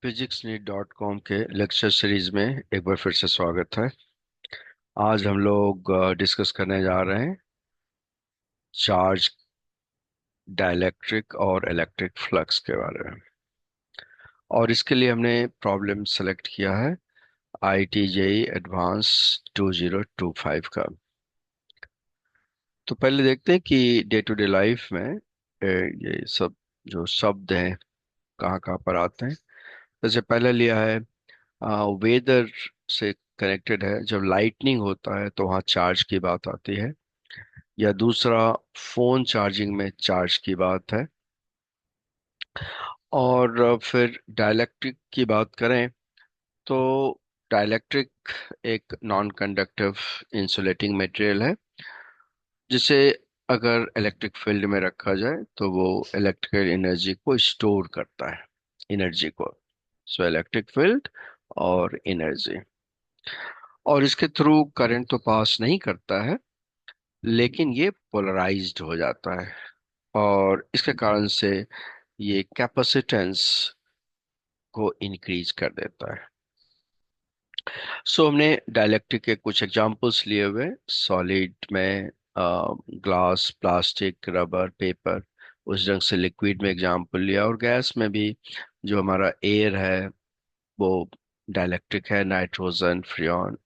physicsneet.com के lecture series में एक बार फिर से स्वागत है। आज हम लोग डिस्कस करने जा रहे हैं चार्ज, डाइलेक्ट्रिक और इलेक्ट्रिक फ्लक्स के बारे में। और इसके लिए हमने प्रॉब्लम सेलेक्ट किया है IIT JEE एडवांस 2025 का। तो पहले देखते हैं कि डे टू डे लाइफ में ये सब जो शब्द हैं कहाँ कहाँ पर आते हैं। जैसे पहले लिया है वेदर से कनेक्टेड है। जब लाइटनिंग होता है तो वहाँ चार्ज की बात आती है। या दूसरा, फोन चार्जिंग में चार्ज की बात है। और फिर डाइलेक्ट्रिक की बात करें तो डाइलेक्ट्रिक एक नॉन कंडक्टिव इंसुलेटिंग मटेरियल है जिसे अगर इलेक्ट्रिक फील्ड में रखा जाए तो वो इलेक्ट्रिकल एनर्जी को स्टोर करता है, एनर्जी को। सो इलेक्ट्रिक फील्ड और एनर्जी, और इसके थ्रू करंट तो पास नहीं करता है, लेकिन ये पोलराइज्ड हो जाता है और इसके कारण से ये कैपेसिटेंस को इंक्रीज कर देता है। सो हमने डाइलेक्ट्रिक के कुछ एग्जांपल्स लिए हुए, सॉलिड में ग्लास, प्लास्टिक, रबर, पेपर, उस ढंग से लिक्विड में एग्जांपल लिया, और गैस में भी जो हमारा एयर है वो डाइलेक्ट्रिक है, नाइट्रोजन, फ्रियॉन।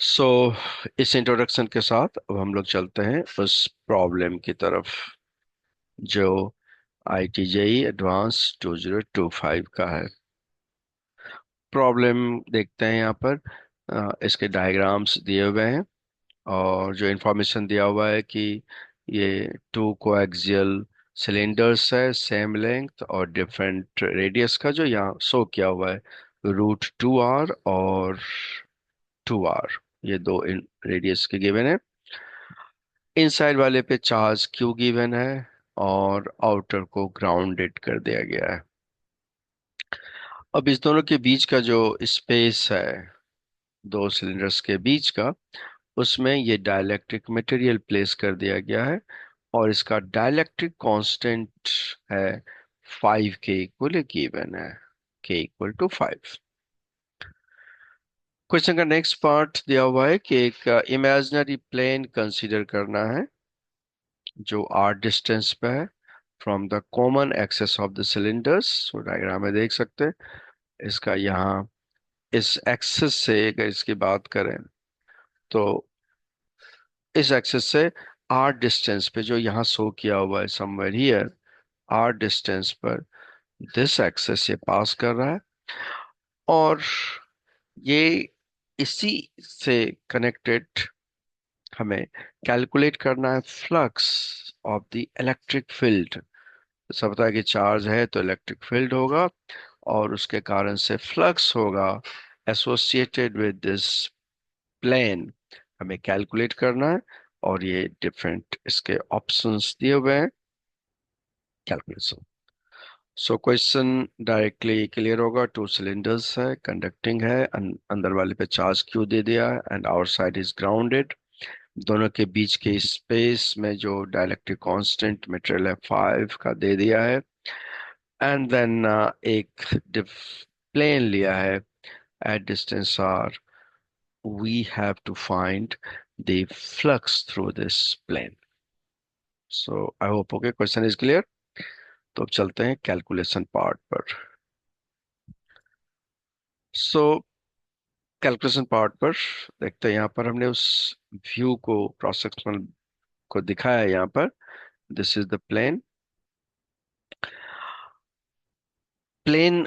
सो इस इंट्रोडक्शन के साथ अब हम लोग चलते हैं उस प्रॉब्लम की तरफ जो IIT JEE एडवांस 2025 का है। प्रॉब्लम देखते हैं यहाँ पर। इसके डायग्राम्स दिए हुए हैं और जो इन्फॉर्मेशन दिया हुआ है कि ये टू कोएक्सियल सिलेंडर्स है, सेम लेंथ और डिफरेंट रेडियस का, जो यहाँ शो किया हुआ है √2r और 2r, ये दो इन रेडियस के गिवन है। इनसाइड वाले पे चार्ज Q गिवन है और आउटर को ग्राउंडेड कर दिया गया है। अब इस दोनों के बीच का जो स्पेस है, दो सिलेंडर्स के बीच का, उसमें ये डाइलेक्ट्रिक मटेरियल प्लेस कर दिया गया है और इसका डाइलेक्ट्रिक कांस्टेंट है 5 के इक्वल गिवन है, के इक्वल टू 5। क्वेश्चन का नेक्स्ट पार्ट दिया हुआ है कि एक इमेजिनरी प्लेन कंसीडर करना है जो r डिस्टेंस पे है from the common axis of the cylinders. तो डायग्राम में देख सकते हैं इसका, यहाँ इस एक्सेस से अगर इसकी बात करें तो इस एक्सेस से r डिस्टेंस पे, जो यहाँ शो किया हुआ है समवेयर हियर, r डिस्टेंस पर दिस एक्सेस ये पास कर रहा है। और ये इसी से कनेक्टेड हमें कैलकुलेट करना है flux of the electric field. सब पता है कि चार्ज है तो इलेक्ट्रिक फील्ड होगा और उसके कारण से फ्लक्स होगा एसोसिएटेड विद दिस प्लेन। हमें कैलकुलेट करना है और ये डिफरेंट इसके ऑप्शंस दिए हुए हैं calculation. So question directly clear होगा। टू सिलेंडर्स है, कंडक्टिंग है, अंदर वाले पे चार्ज क्यू दे दिया है and out side is grounded. दोनों के बीच के स्पेस में जो डाइलेक्ट्रिक कांस्टेंट मटेरियल है 5 का दे दिया है। एंड देन एक प्लेन लिया है at distance R. We have to find the flux through this plane. So I hope okay, question is clear. तो अब चलते हैं कैलकुलेशन पार्ट पर। सो कैलकुलेशन पार्ट पर देखते हैं, यहाँ पर हमने उस व्यू को, क्रॉस सेक्शनल को दिखाया है यहाँ पर। This is the plane. Plane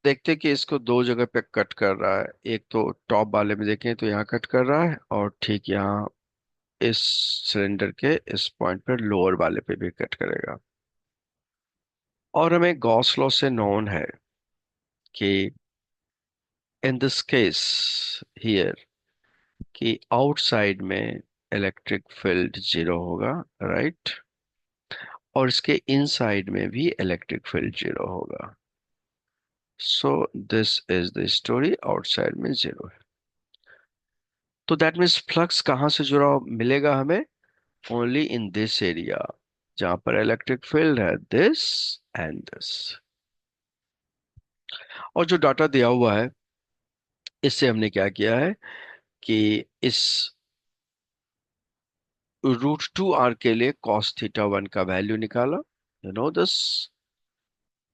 देखते हैं कि इसको दो जगह पे कट कर रहा है। एक तो टॉप वाले में देखें तो यहाँ कट कर रहा है और ठीक यहाँ इस सिलेंडर के इस पॉइंट पर लोअर वाले पे भी कट करेगा। और हमें गॉस लॉ से नोन है कि इन दिस केस हियर कि आउटसाइड में इलेक्ट्रिक फील्ड 0 होगा, राइट, और इसके इनसाइड में भी इलेक्ट्रिक फील्ड 0 होगा। So this is the story, outside में 0 है। तो दैट मीन्स फ्लक्स कहाँ से जुड़ा मिलेगा हमें? ओनली इन दिस एरिया जहां पर इलेक्ट्रिक फील्ड है, दिस एंड दिस। और जो डाटा दिया हुआ है, इससे हमने क्या किया है कि इस √2r के लिए cos थीटा वन का वैल्यू निकाला। You know this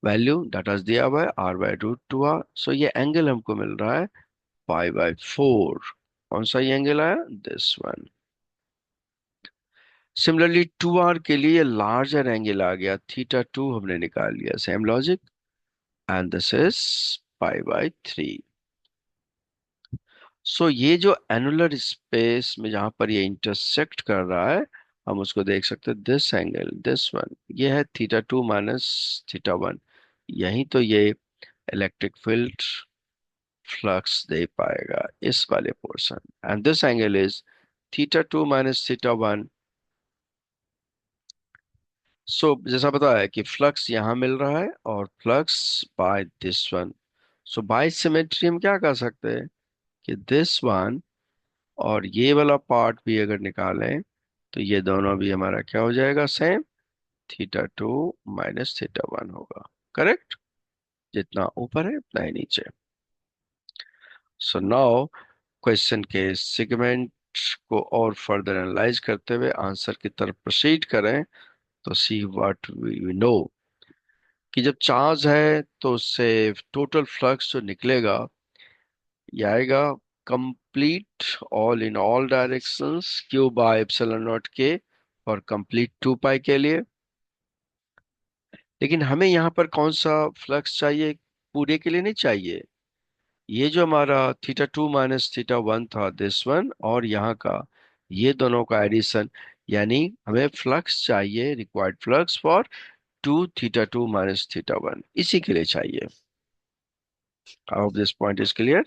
value data दिया हुआ है r/√2r। सो ये एंगल हमको मिल रहा है π/4। कौन सा ये एंगल आया? This one. सिमिलरली 2r के लिए लार्जर एंगल आ गया, θ2 हमने निकाल लिया, same logic, and this is π/3। So ये जो एनुलर स्पेस में जहां पर ये इंटरसेक्ट कर रहा है, हम उसको देख सकते हैं, दिस एंगल, दिस वन, ये है θ2 माइनस θ1। यही तो ये इलेक्ट्रिक फील्ड फ्लक्स दे पाएगा, इस वाले portion. And this angle is θ2 minus θ1। So जैसा पता है कि फ्लक्स यहां मिल रहा है और flux by this one. So by symmetry हम क्या कर सकते हैं कि दिस वन और ये वाला पार्ट भी अगर निकालें तो ये दोनों भी हमारा क्या हो जाएगा? सेम, θ2 माइनस θ1 होगा। करेक्ट? जितना ऊपर है उतना ही नीचे। सो नाउ क्वेश्चन के सेगमेंट को और फर्दर एनालाइज करते हुए आंसर की तरफ प्रोसीड करें, तो सी व्हाट वी नो कि जब चार्ज है तो उससे टोटल फ्लक्स जो निकलेगा ये आएगा complete all in all directions Q by epsilon not के और कंप्लीट 2 पाई के लिए। लेकिन हमें यहाँ पर कौन सा फ्लक्स चाहिए? पूरे के लिए नहीं चाहिए। ये जो हमारा θ2 माइनस θ1 था, दिस वन, और यहाँ का ये दोनों का एडिशन, यानी हमें फ्लक्स चाहिए, रिक्वायर्ड फ्लक्स फॉर 2θ2 माइनस θ1, इसी के लिए चाहिए। I hope this point is clear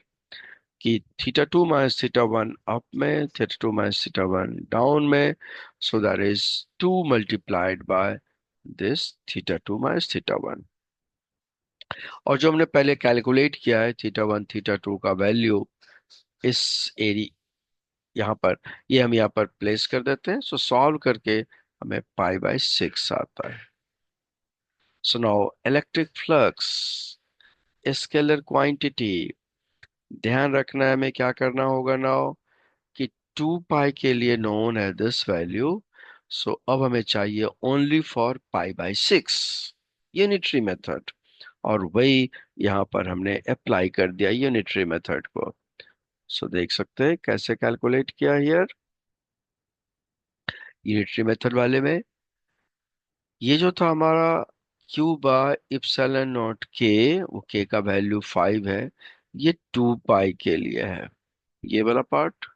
कि θ2 माइनस θ1 अप में, θ2 माइनस θ1 डाउन में, so that is 2 multiplied by this θ2 minus θ1। और जो हमने पहले कैलकुलेट किया है θ1 θ2 का वैल्यू, इस एरी यहाँ पर, ये हम यहाँ पर प्लेस कर देते हैं। सो सॉल्व करके हमें π/6 आता है। So now electric flux scalar quantity, ध्यान रखना है हमें क्या करना होगा नाउ कि 2 पाई के लिए नोन है दिस वैल्यू। सो अब हमें चाहिए ओनली फॉर π/6 यूनिटरी मेथड, और वही यहाँ पर हमने अप्लाई कर दिया यूनिटरी मेथड को। सो देख सकते हैं कैसे कैलकुलेट किया हियर यूनिटरी मेथड वाले में। ये जो था हमारा Q/ε0 k, वो k का वैल्यू 5 है, ये 2 पाई के लिए है, ये वाला पार्ट।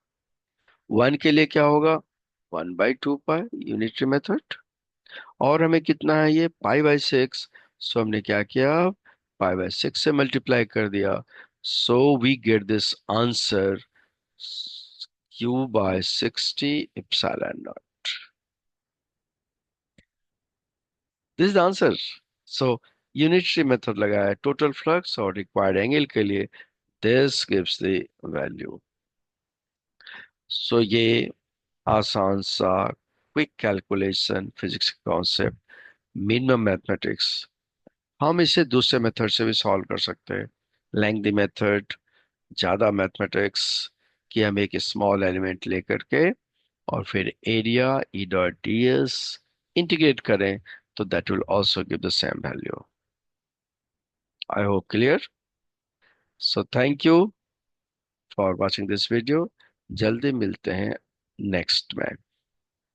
1 के लिए क्या होगा? 1/2 पाई यूनिटरी मेथड। और हमें कितना है? ये π/6। सो हमने क्या किया? π/6 से मल्टीप्लाई कर दिया। So we get this answer Q/60 ε0। This is answer. So unitary method लगाया टोटल फ्लक्स और रिक्वायर्ड एंगल के लिए, this gives the value. So ये आसान सा quick calculation physics concept, minimum mathematics, हम इसे दूसरे मेथड से भी सॉल्व कर सकते हैं। लेंथी मेथड, ज्यादा मैथमेटिक्स, कि हम एक स्मॉल एलिमेंट लेकर के और फिर एरिया E.ds इंटीग्रेट करें, तो that will also give the same value. I hope clear. So thank you for watching this video. जल्दी मिलते हैं नेक्स्ट में।